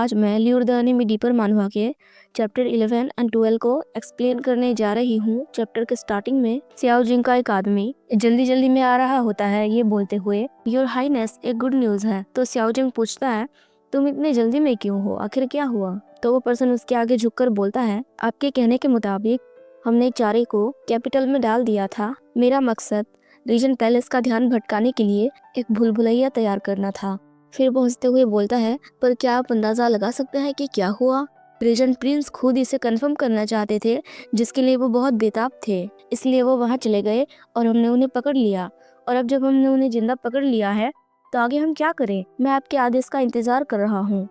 आज मैं lure the enemy deeper मानवा के चैप्टर 11 एंड 12 को एक्सप्लेन करने जा रही हूँ। चैप्टर के स्टार्टिंग में सियाओ जिंग का एक आदमी जल्दी जल्दी में आ रहा होता है, ये बोलते हुए योर हाईनेस एक गुड न्यूज है। तो सियाओ जिंग पूछता है तुम इतने जल्दी में क्यों हो, आखिर क्या हुआ? तो वो पर्सन उसके आगे झुककर बोलता है आपके कहने के मुताबिक हमने चारे को कैपिटल में डाल दिया था। मेरा मकसद रीजन पैलेस का ध्यान भटकाने के लिए एक भूल भुलैया तैयार करना था। फिर वो हंसते हुए बोलता है पर क्या आप अंदाजा लगा सकते हैं कि क्या हुआ? रीजन प्रिंस खुद इसे कंफर्म करना चाहते थे, जिसके लिए वो बहुत बेताब थे। इसलिए वो वहाँ चले गए और हमने उन्हें पकड़ लिया। और अब जब हमने उन्हें जिंदा पकड़ लिया है तो आगे हम क्या करें? मैं आपके आदेश का इंतजार कर रहा हूँ।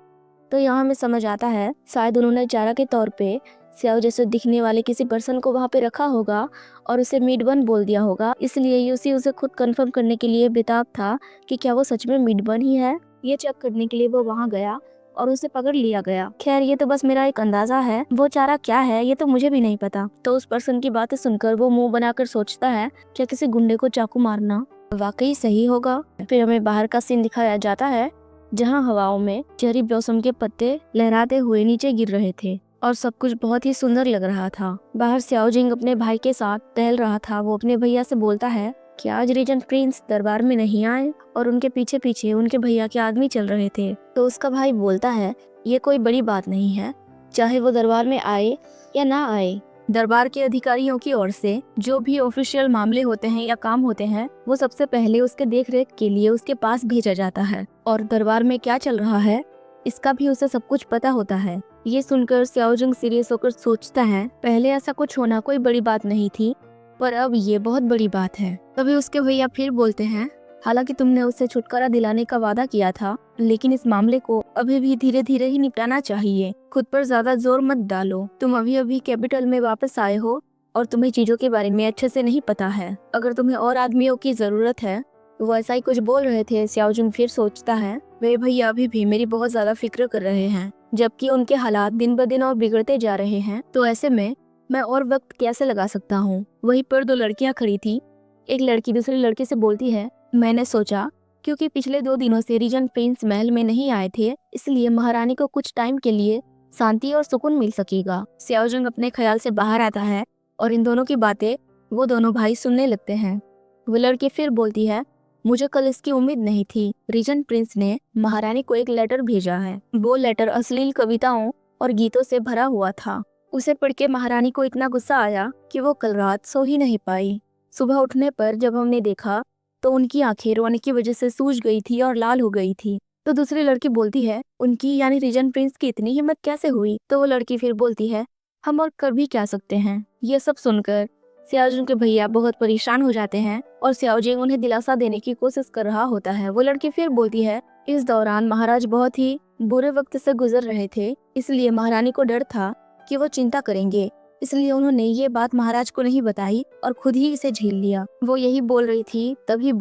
तो यहाँ हमें समझ आता है शायद उन्होंने चारा के तौर पे सियाओ जैसे दिखने वाले किसी पर्सन को वहाँ पे रखा होगा और उसे मीट बन बोल दिया होगा। इसलिए यूसी उसे खुद कंफर्म करने के लिए बेताब था कि क्या वो सच में मीट बन ही है। ये चेक करने के लिए वो वहाँ गया और उसे पकड़ लिया गया। खैर ये तो बस मेरा एक अंदाजा है, वो चारा क्या है ये तो मुझे भी नहीं पता। तो उस पर्सन की बातें सुनकर वो मुंह बनाकर सोचता है क्या किसी गुंडे को चाकू मारना वाकई सही होगा। फिर हमें बाहर का सीन दिखाया जाता है जहाँ हवाओं में चेरी ब्लॉसम के पत्ते लहराते हुए नीचे गिर रहे थे और सब कुछ बहुत ही सुंदर लग रहा था। बाहर सियाओ जिंग अपने भाई के साथ टहल रहा था। वो अपने भैया से बोलता है कि आज रीजन प्रिंस दरबार में नहीं आए और उनके पीछे पीछे उनके भैया के आदमी चल रहे थे। तो उसका भाई बोलता है ये कोई बड़ी बात नहीं है, चाहे वो दरबार में आए या ना आए। दरबार के अधिकारियों की ओर से जो भी ऑफिशियल मामले होते हैं या काम होते हैं वो सबसे पहले उसके देखरेख के लिए उसके पास भेजा जाता है और दरबार में क्या चल रहा है इसका भी उसे सब कुछ पता होता है। ये सुनकर सियाओ जिंग सीरियस होकर सोचता है पहले ऐसा कुछ होना कोई बड़ी बात नहीं थी, पर अब ये बहुत बड़ी बात है। तभी उसके भैया फिर बोलते हैं हालांकि तुमने उससे छुटकारा दिलाने का वादा किया था, लेकिन इस मामले को अभी भी धीरे धीरे ही निपटाना चाहिए। खुद पर ज्यादा जोर मत डालो। तुम अभी अभी कैपिटल में वापस आए हो और तुम्हें चीजों के बारे में अच्छे से नहीं पता है। अगर तुम्हें और आदमियों की जरूरत है। वो ऐसा ही कुछ बोल रहे थे। सियाओ जिंग फिर सोचता है मेरे भैया अभी भी मेरी बहुत ज्यादा फिक्र कर रहे हैं, जबकि उनके हालात दिन ब दिन और बिगड़ते जा रहे हैं। तो ऐसे में मैं और वक्त कैसे लगा सकता हूँ? वहीं पर दो लड़कियां खड़ी थी। एक लड़की दूसरी लड़की से बोलती है मैंने सोचा क्योंकि पिछले 2 दिनों से रीजन प्रिंस महल में नहीं आए थे, इसलिए महारानी को कुछ टाइम के लिए शांति और सुकून मिल सकेगा। सियाओ जिंग अपने ख्याल से बाहर आता है और इन दोनों की बातें वो दोनों भाई सुनने लगते हैं। वो लड़की फिर बोलती है मुझे कल इसकी उम्मीद नहीं थी। रीजन प्रिंस ने महारानी को एक लेटर भेजा है। वो लेटर अश्लील कविताओं और गीतों से भरा हुआ था। उसे पढ़ के महारानी को इतना गुस्सा आया कि वो कल रात सो ही नहीं पाई। सुबह उठने पर जब हमने देखा तो उनकी आंखें रोने की वजह से सूज गई थी और लाल हो गई थी। तो दूसरी लड़की बोलती है उनकी यानी रीजन प्रिंस की इतनी हिम्मत कैसे हुई? तो वो लड़की फिर बोलती है हम और कर भी क्या सकते हैं। ये सब सुनकर सियाओ जिंग के भैया बहुत परेशान हो जाते हैं और सियाओ जिंग उन्हें दिलासा देने की कोशिश कर रहा होता है। वो लड़की फिर बोलती है इस दौरान महाराज बहुत ही बुरे वक्त से गुजर रहे थे, इसलिए महारानी को डर था कि वो चिंता करेंगे, इसलिए उन्होंने ये बात महाराज को नहीं बताई और खुद ही इसे झेल लिया। वो यही बोल रही थी तभी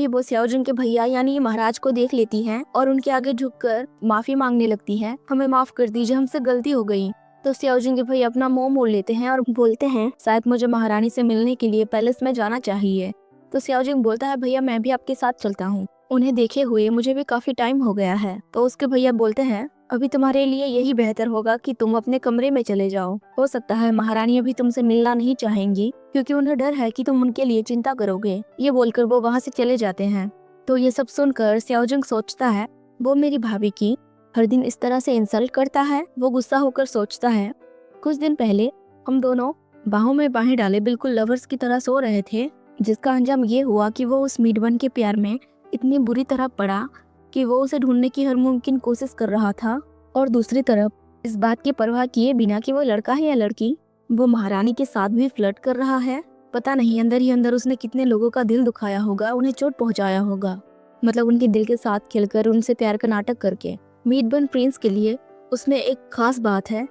वो सियाओ जिंग के भैया यानी महाराज को देख लेती हैं और उनके आगे झुककर माफी मांगने लगती हैं। हमें माफ कर दीजिए, हमसे गलती हो गई। तो सियाओ जिंग के भैया अपना मुंह मोड़ लेते हैं और बोलते हैं शायद मुझे महारानी से मिलने के लिए पैलेस में जाना चाहिए। तो सियाओ जिंग बोलता है भैया मैं भी आपके साथ चलता हूँ, उन्हें देखे हुए मुझे भी काफी टाइम हो गया है। तो उसके भैया बोलते हैं अभी तुम्हारे लिए यही बेहतर होगा कि तुम अपने कमरे में चले जाओ। हो सकता है महारानी अभी तुमसे मिलना नहीं चाहेंगी क्योंकि उन्हें डर है कि तुम उनके लिए चिंता करोगे। ये बोलकर वो वहाँ से चले जाते हैं। तो ये सब सुनकर सियाओ जिंग सोचता है वो मेरी भाभी की हर दिन इस तरह से इंसल्ट करता है। वो गुस्सा होकर सोचता है कुछ दिन पहले हम दोनों बाहों में बाहें डाले बिल्कुल लवर्स की तरह सो रहे थे, जिसका अंजाम ये हुआ कि वो उस मीटवन के प्यार में इतनी बुरी तरह पड़ा कि वो उसे ढूंढने की हर मुमकिन कोशिश कर रहा था। और दूसरी तरफ इस बात की परवाह किए बिना कि वो लड़का है या लड़की, वो महारानी के साथ भी फ्लर्ट कर रहा है। पता नहीं अंदर ही अंदर उसने कितने लोगों का दिल दुखाया होगा, उन्हें चोट पहुंचाया होगा, मतलब उनके दिल के साथ खेलकर उनसे प्यार का नाटक करके। मीटबर्न प्रिंस के लिए उसमें एक खास बात है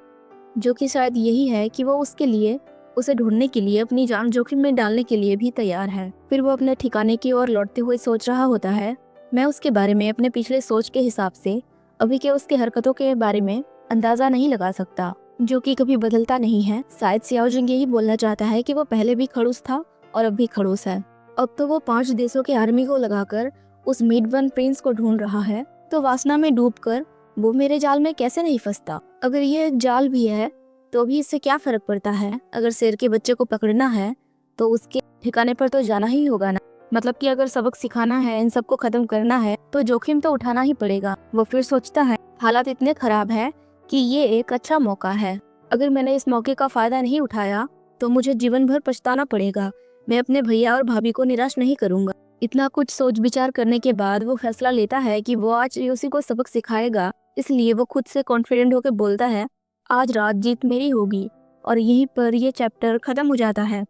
जो कि शायद यही है कि वो उसके लिए उसे ढूंढने के लिए अपनी जान जोखिम में डालने के लिए भी तैयार है। फिर वो अपने ठिकाने की ओर लौटते हुए सोच रहा होता है मैं उसके बारे में अपने पिछले सोच के हिसाब से अभी के उसके हरकतों के बारे में अंदाजा नहीं लगा सकता, जो कि कभी बदलता नहीं है। शायद सियाओ जिंग यही बोलना चाहता है कि वो पहले भी खड़ूस था और अब भी खड़ूस है। अब तो वो 5 देशों के आर्मी को लगाकर उस मीटबर्न प्रिंस को ढूंढ रहा है। तो वासना में डूबकर वो मेरे जाल में कैसे नहीं फंसता? अगर ये जाल भी है तो भी इससे क्या फर्क पड़ता है? अगर शेर के बच्चे को पकड़ना है तो उसके ठिकाने पर तो जाना ही होगा ना। मतलब कि अगर सबक सिखाना है, इन सबको खत्म करना है तो जोखिम तो उठाना ही पड़ेगा। वो फिर सोचता है हालात इतने खराब है कि ये एक अच्छा मौका है। अगर मैंने इस मौके का फायदा नहीं उठाया तो मुझे जीवन भर पछताना पड़ेगा। मैं अपने भैया और भाभी को निराश नहीं करूंगा। इतना कुछ सोच विचार करने के बाद वो फैसला लेता है कि वो आज यूसी को सबक सिखाएगा। इसलिए वो खुद से कॉन्फिडेंट होकर बोलता है आज रात जीत मेरी होगी। और यहीं पर ये चैप्टर खत्म हो जाता है।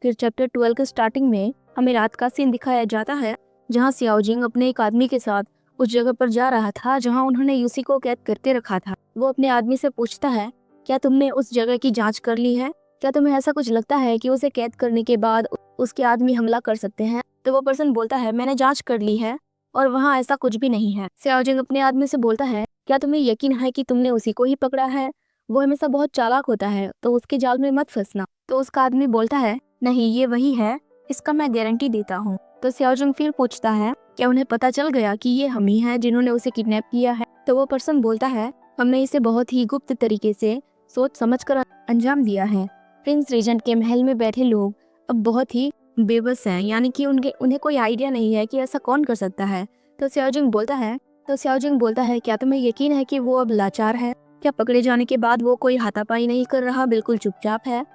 फिर चैप्टर 12 के स्टार्टिंग में हमें रात का सीन दिखाया जाता है जहाँ सियाओ जिंग अपने एक आदमी के साथ उस जगह पर जा रहा था जहाँ उन्होंने यूसी को कैद करके रखा था। वो अपने आदमी से पूछता है क्या तुमने उस जगह की जांच कर ली है? क्या तुम्हें ऐसा कुछ लगता है कि उसे कैद करने के बाद उसके आदमी हमला कर सकते हैं? तो वो पर्सन बोलता है मैंने जांच कर ली है और वहाँ ऐसा कुछ भी नहीं है। सियाओ जिंग अपने आदमी से बोलता है क्या तुम्हें यकीन है कि तुमने उसी को ही पकड़ा है? वो हमेशा बहुत चालाक होता है तो उसके जाल में मत फंसना। तो उसका आदमी बोलता है नहीं ये वही है, इसका मैं गारंटी देता हूँ। तो सियाओ जिंग फिर पूछता है क्या उन्हें पता चल गया कि ये हम ही हैं जिन्होंने उसे किडनैप किया है? तो वो पर्सन बोलता है हमने इसे बहुत ही गुप्त तरीके से सोच समझ कर अंजाम दिया है। प्रिंस रेजेंट के महल में बैठे लोग अब बहुत ही बेबस हैं, यानी कि उन्हें कोई आइडिया नहीं है कि ऐसा कौन कर सकता है। तो सियाओ जिंग बोलता है क्या तुम्हें यकीन है कि वो अब लाचार है? क्या पकड़े जाने के बाद वो कोई हाथापाई नहीं कर रहा, बिल्कुल चुपचाप है?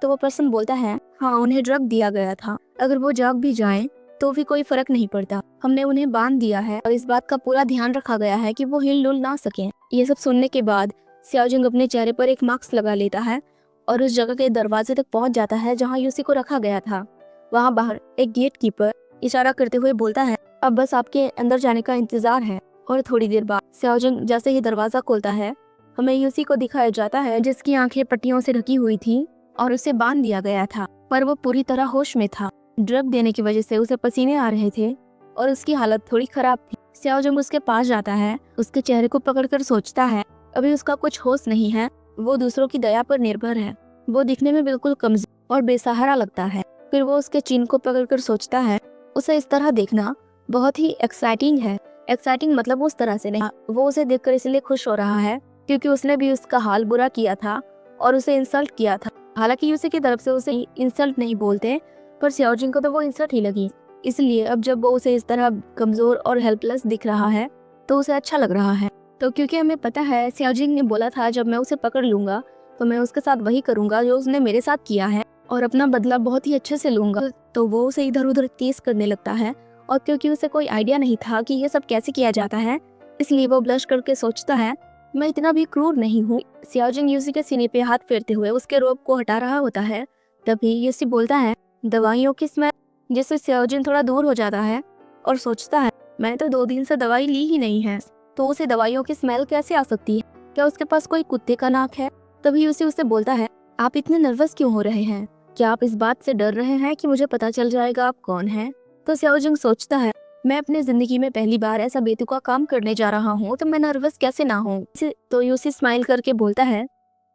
तो वो पर्सन बोलता है हाँ उन्हें ड्रग दिया गया था, अगर वो जाग भी जाएं तो भी कोई फर्क नहीं पड़ता। हमने उन्हें बांध दिया है और इस बात का पूरा ध्यान रखा गया है कि वो हिल डुल ना सकें। ये सब सुनने के बाद सियाओ जिंग अपने चेहरे पर एक मास्क लगा लेता है और उस जगह के दरवाजे तक पहुंच जाता है जहाँ यूसी को रखा गया था। वहाँ बाहर एक गेट कीपर इशारा करते हुए बोलता है अब बस आपके अंदर जाने का इंतजार है। और थोड़ी देर बाद सियाओ जिंग जैसे ही दरवाजा खोलता है हमें यूसी को दिखाया जाता है जिसकी आंखें पट्टियों से ढकी हुई थी और उसे बांध दिया गया था, पर वो पूरी तरह होश में था। ड्रग देने की वजह से उसे पसीने आ रहे थे और उसकी हालत थोड़ी खराब थी। सियाओ जिंग उसके पास जाता है, उसके चेहरे को पकड़कर सोचता है अभी उसका कुछ होश नहीं है, वो दूसरों की दया पर निर्भर है। वो दिखने में बिल्कुल कमजोर और बेसहारा लगता है। फिर वो उसके चिन को पकड़कर सोचता है उसे इस तरह देखना बहुत ही एक्साइटिंग है। एक्साइटिंग मतलब उस तरह से नहीं, वो उसे देखकर इसलिए खुश हो रहा है क्योंकि उसने भी उसका हाल बुरा किया था और उसे इंसल्ट किया था। हालांकि यूसी की तरफ से उसे इंसल्ट नहीं बोलते, पर सियाओ जिंग को तो वो इंसल्ट ही लगी। इसलिए अब जब वो उसे इस तरह कमजोर और हेल्पलेस दिख रहा है तो उसे अच्छा लग रहा है। तो क्योंकि हमें पता है सियाओ जिंग ने बोला था जब मैं उसे पकड़ लूंगा तो मैं उसके साथ वही करूंगा जो उसने मेरे साथ किया है और अपना बदला बहुत ही अच्छे से लूंगा। तो वो उसे इधर उधर तेज करने लगता है और क्योंकि उसे कोई आइडिया नहीं था कि ये सब कैसे किया जाता है इसलिए वो ब्लश करके सोचता है मैं इतना भी क्रूर नहीं हूँ। सियाओ जिंग यूसी के सीने पे हाथ फेरते हुए उसके रोब को हटा रहा होता है। तभी यूसी बोलता है दवाइयों की स्मेल, जिससे सियाओ जिंग थोड़ा दूर हो जाता है और सोचता है मैंने तो 2 दिन से दवाई ली ही नहीं है तो उसे दवाइयों की स्मेल कैसे आ सकती है? क्या उसके पास कोई कुत्ते का नाक है? तभी यूसी उसे बोलता है आप इतने नर्वस क्यों हो रहे हैं? क्या आप इस बात से डर रहे हैं कि मुझे पता चल जाएगा आप कौन हैं? तो सियाओ जिंग सोचता है मैं अपनी जिंदगी में पहली बार ऐसा बेतुका काम करने जा रहा हूँ तो मैं नर्वस कैसे ना हूँ। तो यूसी स्माइल करके बोलता है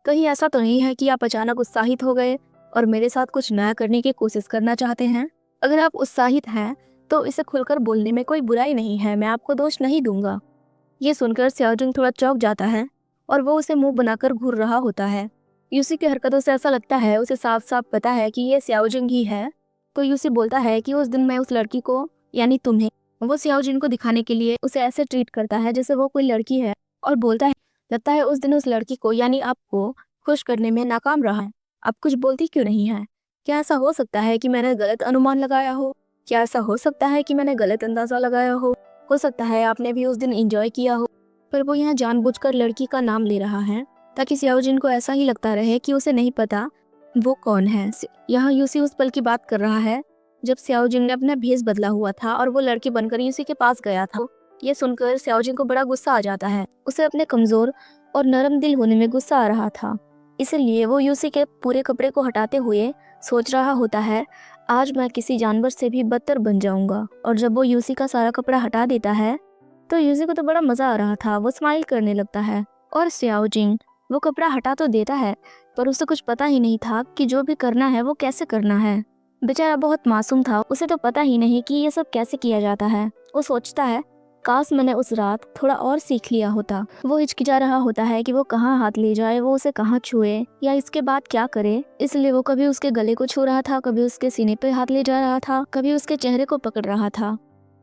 कहीं ऐसा तो नहीं है कि आप अचानक उत्साहित हो गए और मेरे साथ कुछ नया करने की कोशिश करना चाहते हैं? अगर आप उत्साहित हैं तो इसे खुलकर बोलने में कोई बुराई नहीं है, मैं आपको दोष नहीं दूंगा। ये सुनकर सियाओ जिंग थोड़ा चौंक जाता है और वो उसे मुंह बनाकर घूर रहा होता है। यूसी की हरकतों से ऐसा लगता है उसे साफ साफ पता है कि ये सियाओ जिंग ही है। तो यूसी बोलता है कि उस दिन मैं उस लड़की को यानी तुम्हें, वो सियाओ जिंग को दिखाने के लिए उसे ऐसे ट्रीट करता है जैसे वो कोई लड़की है और बोलता है लगता है उस दिन उस लड़की को यानी आपको खुश करने में नाकाम रहा है। आप कुछ बोलती क्यों नहीं है? क्या ऐसा हो सकता है कि मैंने गलत अनुमान लगाया हो? क्या ऐसा हो सकता है कि मैंने गलत अंदाजा लगाया हो सकता है आपने भी उस दिन एंजॉय किया हो। पर वो यहाँ जानबूझकर लड़की का नाम ले रहा है ताकि सियाओ जिंग को ऐसा ही लगता रहे कि उसे नहीं पता वो कौन है। यहाँ यूसी उस पल की बात कर रहा है जब सियाओ जिंग ने अपना भेष बदला हुआ था और वो लड़की बनकर यूसी के पास गया था। ये सुनकर सियाओ जिंग को बड़ा गुस्सा आ जाता है। उसे अपने कमजोर और नरम दिल होने में गुस्सा आ रहा था, इसलिए वो यूसी के पूरे कपड़े को हटाते हुए सोच रहा होता है आज मैं किसी जानवर से भी बदतर बन जाऊंगा। और जब वो यूसी का सारा कपड़ा हटा देता है तो यूसी को तो बड़ा मजा आ रहा था, वो स्माइल करने लगता है। और सियाओ जिंग वो कपड़ा हटा तो देता है पर उसे कुछ पता ही नहीं था कि जो भी करना है वो कैसे करना है। बेचारा बहुत मासूम था, उसे तो पता ही नहीं कि ये सब कैसे किया जाता है। वो सोचता है काश मैंने उस रात थोड़ा और सीख लिया होता। वो हिचकिचा रहा होता है कि वो कहाँ हाथ ले जाए, वो उसे कहाँ छुए या इसके बाद क्या करे। इसलिए वो कभी उसके गले को छू रहा था, कभी उसके सीने पे हाथ ले जा रहा था, कभी उसके चेहरे को पकड़ रहा था।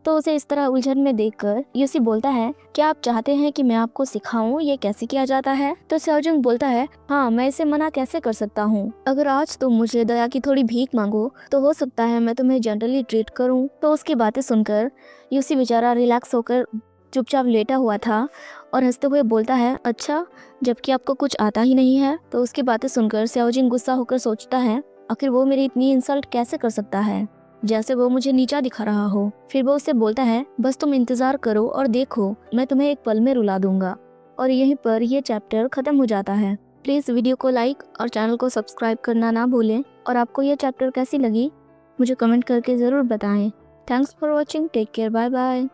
तो उसे इस तरह उलझन में देखकर यूसी बोलता है, क्या आप चाहते हैं कि मैं आपको सिखाऊं ये कैसे किया जाता है? तो स्याओजिंग बोलता है, हाँ, मैं इसे मना कैसे कर सकता हूँ। अगर आज तुम मुझे दया की थोड़ी भीख मांगो तो हो सकता है मैं तुम्हें जेंटली ट्रीट करूँ। तो उसकी बातें सुनकर यूसी बेचारा रिलैक्स होकर चुपचाप लेटा हुआ था और हंसते हुए बोलता है, अच्छा, जबकि आपको कुछ आता ही नहीं है। तो उसकी बातें सुनकर स्याओजिंग गुस्सा होकर सोचता है, आखिर वो मेरी इतनी इंसल्ट कैसे कर सकता है, जैसे वो मुझे नीचा दिखा रहा हो। फिर वो उससे बोलता है, बस तुम इंतजार करो और देखो, मैं तुम्हें एक पल में रुला दूंगा। और यहीं पर ये चैप्टर खत्म हो जाता है। प्लीज वीडियो को लाइक और चैनल को सब्सक्राइब करना ना भूलें। और आपको ये चैप्टर कैसी लगी मुझे कमेंट करके जरूर बताएं। Thanks for watching, take care, bye bye.